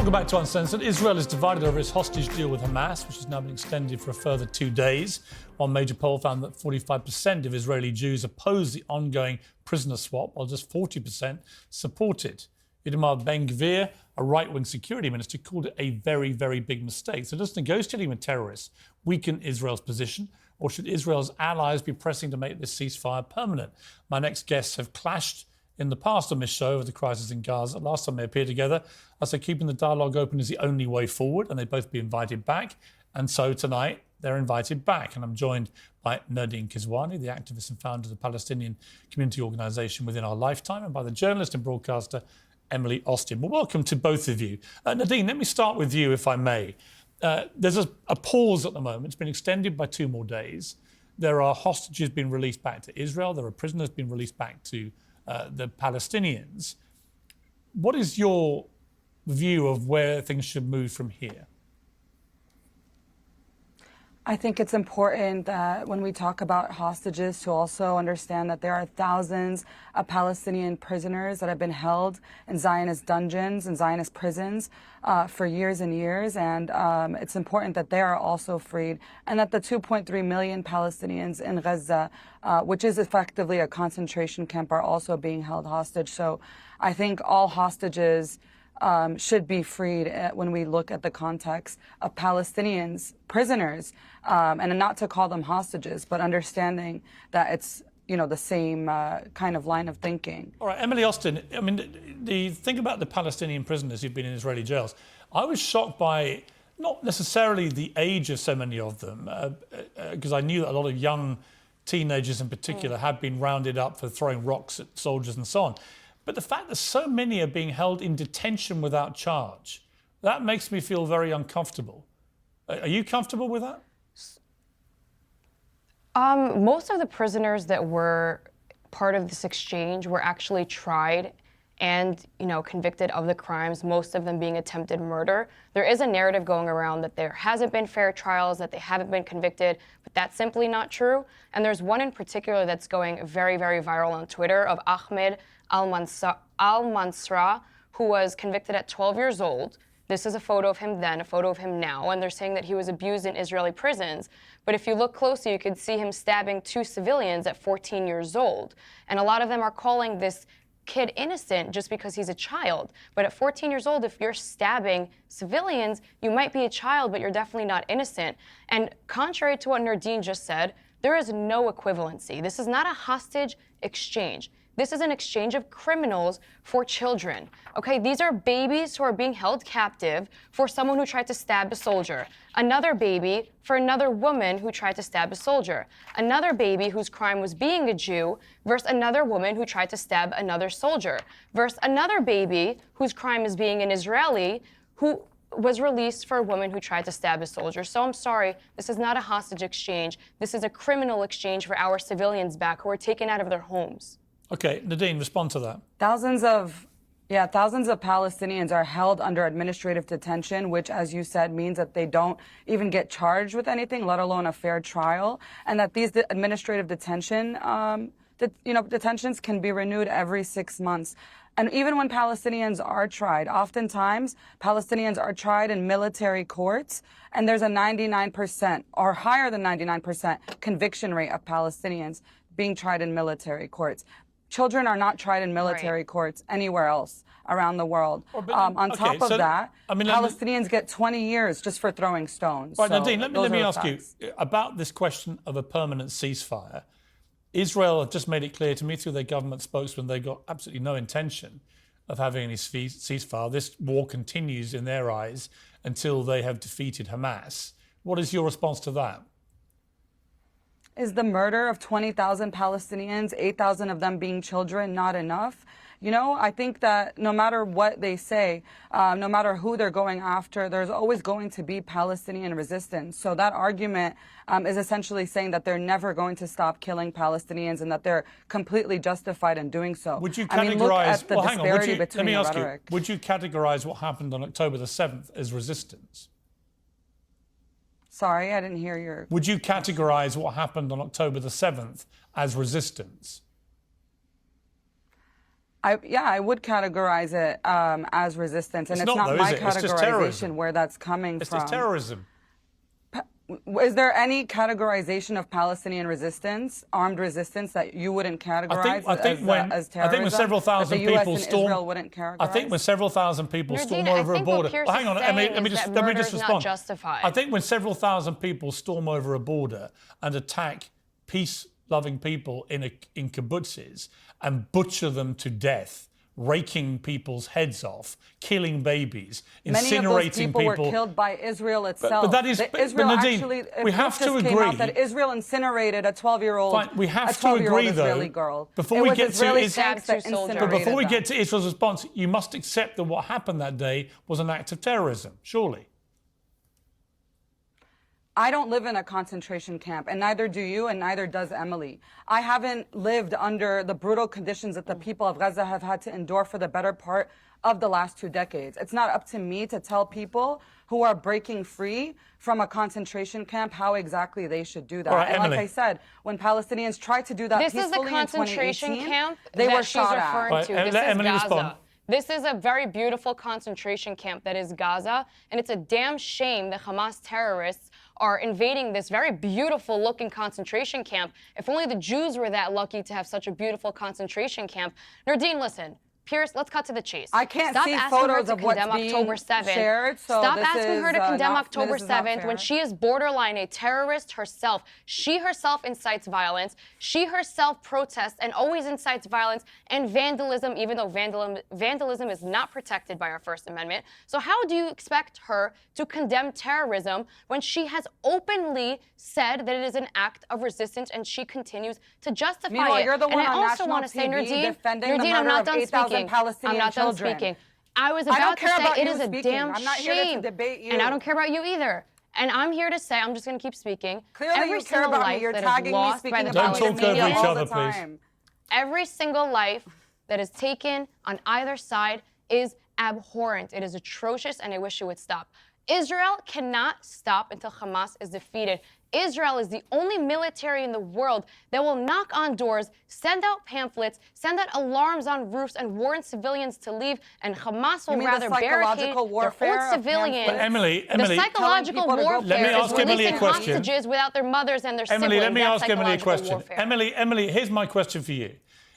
Welcome back to Uncensored. Israel is divided over its hostage deal with Hamas, which has now been extended for a further 2 days. One major poll found that 45% of Israeli Jews oppose the ongoing prisoner swap, while just 40% support it. Itamar Ben-Gvir, a right-wing security minister, called it a very, very big mistake. So does negotiating with terrorists weaken Israel's position, or should Israel's allies be pressing to make this ceasefire permanent? My next guests have clashed in the past on this show over the crisis in Gaza. Last time they appeared together, I said keeping the dialogue open is the only way forward, and they'd both be invited back. And so tonight, they're invited back. And I'm joined by Nerdeen Kiswani, the activist and founder of the Palestinian community organisation Within Our Lifetime, and by the journalist and broadcaster Emily Austin. Well, welcome to both of you. Nerdeen, let me start with you, if I may. There's a pause at the moment. It's been extended by 2 more days. There are hostages being released back to Israel. There are prisoners being released back to the Palestinians. What is your view of where things should move from here? I think it's important that when we talk about hostages to also understand that there are thousands of Palestinian prisoners that have been held in Zionist dungeons and Zionist prisons for years and years. And it's important that they are also freed, and that the 2.3 million Palestinians in Gaza, which is effectively a concentration camp, are also being held hostage. So I think all hostages should be freed when we look at the context of Palestinians, prisoners, and not to call them hostages, but understanding that it's, you know, the same kind of line of thinking. All right, Emily Austin, I mean, the thing about the Palestinian prisoners who've been in Israeli jails, I was shocked by not necessarily the age of so many of them, because I knew that a lot of young teenagers in particular had been rounded up for throwing rocks at soldiers and so on. But the fact that so many are being held in detention without charge, that makes me feel very uncomfortable. Are you comfortable with that? Most of the prisoners that were part of this exchange were actually tried and, convicted of the crimes, most of them being attempted murder. There is a narrative going around that there hasn't been fair trials, that they haven't been convicted, but that's simply not true. And there's one in particular that's going very, very viral on Twitter of Ahmed al-Mansra, who was convicted at 12 years old. This is a photo of him then, a photo of him now, and they're saying that he was abused in Israeli prisons. But if you look closely, you could see him stabbing 2 civilians at 14 years old. And a lot of them are calling this kid innocent just because he's a child. But at 14 years old, if you're stabbing civilians, you might be a child, but you're definitely not innocent. And contrary to what Nerdeen just said, there is no equivalency. This is not a hostage exchange. This is an exchange of criminals for children. Okay, these are babies who are being held captive for someone who tried to stab a soldier. Another baby for another woman who tried to stab a soldier. Another baby whose crime was being a Jew versus another woman who tried to stab another soldier. Versus another baby whose crime is being an Israeli who was released for a woman who tried to stab a soldier. So I'm sorry, this is not a hostage exchange. This is a criminal exchange for our civilians back who are taken out of their homes. Okay, Nerdeen, respond to that. Thousands of Palestinians are held under administrative detention, which, as you said, means that they don't even get charged with anything, let alone a fair trial, and that these administrative detentions can be renewed every 6 months. And even when Palestinians are tried, oftentimes Palestinians are tried in military courts, and there's a 99% or higher than 99% conviction rate of Palestinians being tried in military courts. Children are not tried in military courts anywhere else around the world. On top of that, Palestinians get 20 years just for throwing stones. Right, Nerdeen, let me ask you about this question of a permanent ceasefire. Israel have just made it clear to me through their government spokesman they've got absolutely no intention of having any ceasefire. This war continues in their eyes until they have defeated Hamas. What is your response to that? Is the murder of 20,000 Palestinians, 8,000 of them being children, not enough? I think that no matter what they say, no matter who they're going after, there's always going to be Palestinian resistance. So that argument is essentially saying that they're never going to stop killing Palestinians and that they're completely justified in doing so. Would you categorize, look at the disparity between the rhetoric. Would you categorize what happened on October the 7th as resistance? Sorry, I didn't hear your... Would you categorize what happened on October the 7th as resistance? I would categorize it as resistance, and it's not though, my is it? It's just terrorism. categorization where that's coming from. It's terrorism. Is there any categorization of Palestinian resistance, armed resistance, that you wouldn't categorize as terrorism? I think when several thousand that the US people and storm, Israel wouldn't categorize? I think when several thousand people storm over a border. Hang on, Emily, let me just respond. Justified. I think when several thousand people storm over a border and attack peace-loving people in kibbutzes and butcher them to death, raking people's heads off, killing babies, incinerating Many of those people were killed by Israel itself. But that is, Israel Nadine, actually, we have to agree. Came out that Israel incinerated a 12-year-old. Fine, we have to agree, Israeli though. girl. Before we get to Israel's response, you must accept that what happened that day was an act of terrorism. Surely. I don't live in a concentration camp, and neither do you, and neither does Emily. I haven't lived under the brutal conditions that the people of Gaza have had to endure for the better part of the last 2 decades. It's not up to me to tell people who are breaking free from a concentration camp how exactly they should do that. All right, and Emily. like I said, when Palestinians tried to do that this peacefully is the concentration in 2018, camp they that were she's shot referring at. to. Right, This let is Emily Gaza. respond. This is a very beautiful concentration camp that is Gaza, and it's a damn shame that Hamas terrorists are invading this very beautiful looking concentration camp. If only the Jews were that lucky to have such a beautiful concentration camp. Nerdeen, listen. Piers, let's cut to the chase. I can't Stop see asking photos her of to what's condemn being October 7th. shared. So Stop this asking her to is, condemn not- October this is not 7th when fair. she is borderline a terrorist herself. She herself incites violence. She herself protests and always incites violence and vandalism, even though vandalism is not protected by our First Amendment. So how do you expect her to condemn terrorism when she has openly said that it is an act of resistance and she continues to justify Meanwhile, it? you're the one and I on also national want to say, TV Nerdeen, defending the I'm murder not of done 8,000 speaking. Palestinian I'm not done children. speaking. I was I don't about to care say about it you is a speaking. damn I'm not here to shame. debate you. And I don't care about you either. And I'm here to say, I'm just going to keep speaking. Clearly every you care single about life me. You're that tagging is me lost by speaking the about Don't talk over each all other, the please. time. Every single life that is taken on either side is abhorrent. It is atrocious, and I wish it would stop. Israel cannot stop until Hamas is defeated. Israel is the only military in the world that will knock on doors, send out pamphlets, send out alarms on roofs, and warn civilians to leave. And Hamas will rather barricade their own civilians. But Emily, the psychological warfare Let me ask is Emily a releasing question. hostages without their mothers and their siblings. Emily, let me That's ask Emily a psychological question. warfare. Emily, here's my question for you.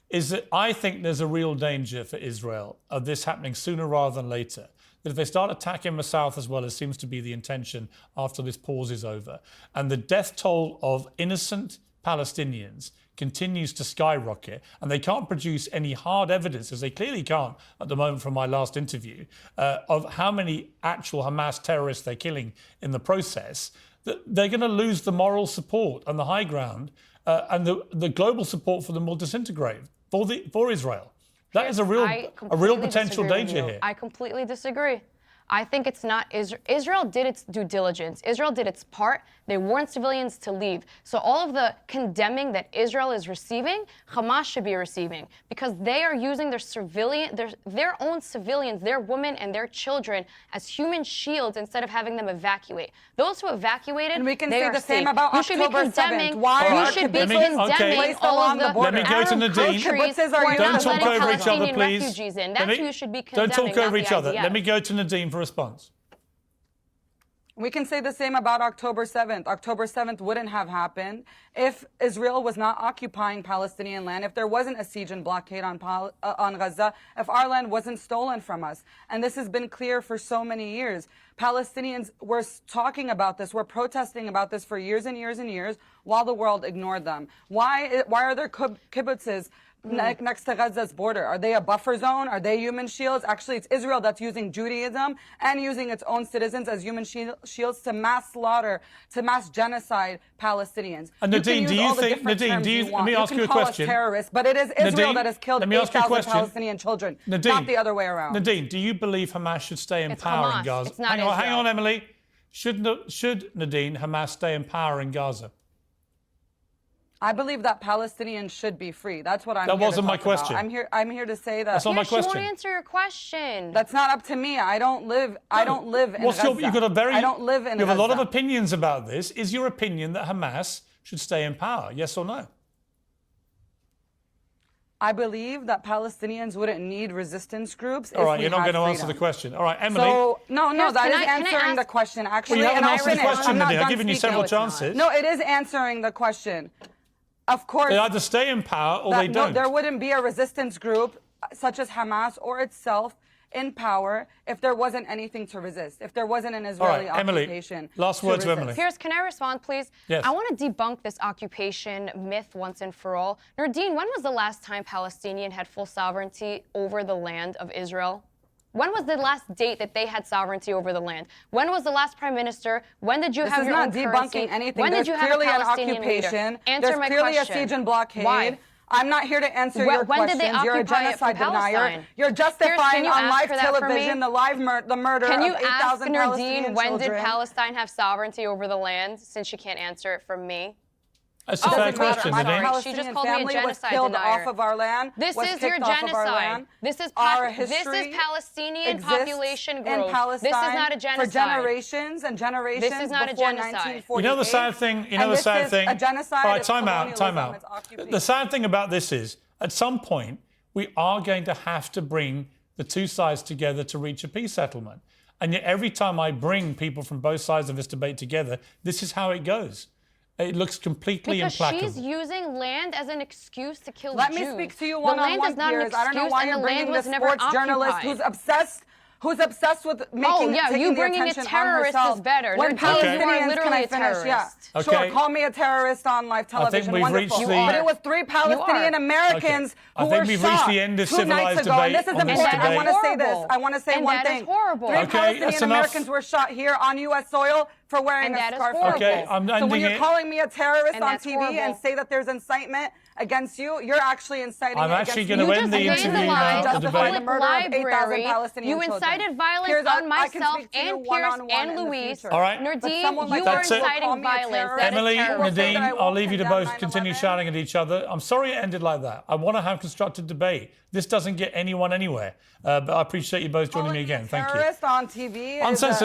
Is that I think there's a real danger for Israel of this happening sooner rather than later. That if they start attacking the south as well, as seems to be the intention after this pause is over, and the death toll of innocent Palestinians continues to skyrocket, and they can't produce any hard evidence, as they clearly can't at the moment from my last interview, of how many actual Hamas terrorists they're killing in the process, that they're going to lose the moral support and the high ground, and the global support for them will disintegrate for Israel. That is a real potential danger here. I completely disagree. I think it's not Israel. Israel did its due diligence. Israel did its part. They warned civilians to leave. So all of the condemning that Israel is receiving, Hamas should be receiving, because they are using their own civilians, their women and their children as human shields instead of having them evacuate. Those who evacuated, and we can they say are the same safe. about you should be October condemning. 7th. Why you should be condemning all of the Let me go to Arab Nerdeen. countries who Are are Don't not talk letting over each other, Palestinian please. refugees in. That's who you should be condemning. Don't talk over not each the other. IDF. Let me go to Nerdeen for response. We can say the same about October 7th. October 7th wouldn't have happened if Israel was not occupying Palestinian land, if there wasn't a siege and blockade on Gaza, if our land wasn't stolen from us. And this has been clear for so many years. Palestinians were talking about this, were protesting about this for years and years and years, while the world ignored them. Why are there kibbutzes next to Gaza's border? Are they a buffer zone? Are they human shields? Actually, it's Israel that's using Judaism and using its own citizens as human shields to mass slaughter, to mass genocide Palestinians. And Nerdeen, do you think, Nerdeen, let me ask you a question. Terrorists, but it is Israel that has killed 8,000 Palestinian children, Nerdeen, not the other way around. Nerdeen, do you believe Hamas should stay in power in Gaza? It's not hang on, Emily. Should Nerdeen, Hamas stay in power in Gaza? I believe that Palestinians should be free. That's what I'm That here wasn't to my talk question. About. I'm here to say that. That's not my She won't question. answer your question. That's not up to me. I don't live in Gaza. You've got I don't live in You have a lot of Gaza. opinions about this. Is your opinion that Hamas should stay in power? Yes or no? I believe that Palestinians wouldn't need resistance groups. All right, if we you're not had going to answer the freedom. question. All right, Emily. So no, Here's- that can is I answering the ask- question. Actually, you haven't and I'll answered the finish. question, I'm not Nerdeen. I've done given you speaking. several No, it's not. chances. No, it is answering the question. Of course. They either stay in power or they no, don't. there wouldn't be a resistance group such as Hamas or itself in power if there wasn't anything to resist, if there wasn't an Israeli Emily, occupation. last word to Emily. Piers, can I respond, please? Yes. I want to debunk this occupation myth once and for all. Nerdeen, when was the last time Palestinian had full sovereignty over the land of Israel? When was the last date that they had sovereignty over the land? When was the last prime minister? When did you have your own currency? This is not debunking anything. When There's did you have clearly a an Palestinian occupation. leader? Answer There's my clearly question. a siege and blockade. Why? I'm not here to answer your When did questions. they You're a occupy it genocide from denier. Palestine? You're Piers, justifying can you on ask live for that for television me? the murder Can you of ask 8,000 Palestinian Nerdeen, when children. did Palestine have sovereignty over the land, since she can't answer it from me? That's a fair question, My Nerdeen. Palestinian Palestinian called me a family was genocide killed denier. off of our land. This was is your kicked off of our genocide. land. This is Our this is history Palestinian exists population in growth. Palestine This is not a genocide. for generations and generations. This is not a before genocide. 1948. You know the sad thing? You know And the this sad is thing? A genocide. All right, it's time colonialism, out. it's occupation. The sad thing about this is, at some point, we are going to have to bring the two sides together to reach a peace settlement. And yet every time I bring people from both sides of this debate together, this is how it goes. It looks completely Because implacable. she's using land as an excuse to kill Let Jews. me speak to you The one-on-one, land is not an Piers. I don't know excuse, why and you're the bringing land this was never sports journalist occupied. who's obsessed with making you taking bringing the a attention terrorist on herself. is better. When Nerdeen, Okay. you are Palestinians, literally can I a finish? terrorist. Yeah. Okay. Sure, call me a terrorist on live television. we've Wonderful. reached the- But it was 3 Palestinian Americans I who think were we've shot reached the end of 2 nights civilized ago. And debate this is on this important. I debate. want to say this. Horrible. I want to say And one that is thing. horrible. 3 Okay, that's Palestinian enough. Americans were shot here on U.S. soil for wearing And a that is scarf. horrible. like Okay, this. I'm So ending when you're it. calling me a terrorist And on that's TV horrible. and say that there's incitement against you, you're actually inciting I'm it actually against going to me. end the You just interview now, vandalized the a justify debate. the public murder of 8,000 library. Palestinian You children. incited violence Piers, on I can myself speak to you and Piers one-on-one and in the Luis. future. All right. But Nerdeen, someone like you that are That's it. will call inciting me a violence. terrorist. That is Emily, terrible. will say that I Nerdeen, won't I'll leave you to condemn both continue 9/11. shouting at each other. I'm sorry it ended like that. I want to have constructive debate. This doesn't get anyone anywhere. But I appreciate you both joining me Calling me a again. Thank you. terrorist on TV is Uncensored.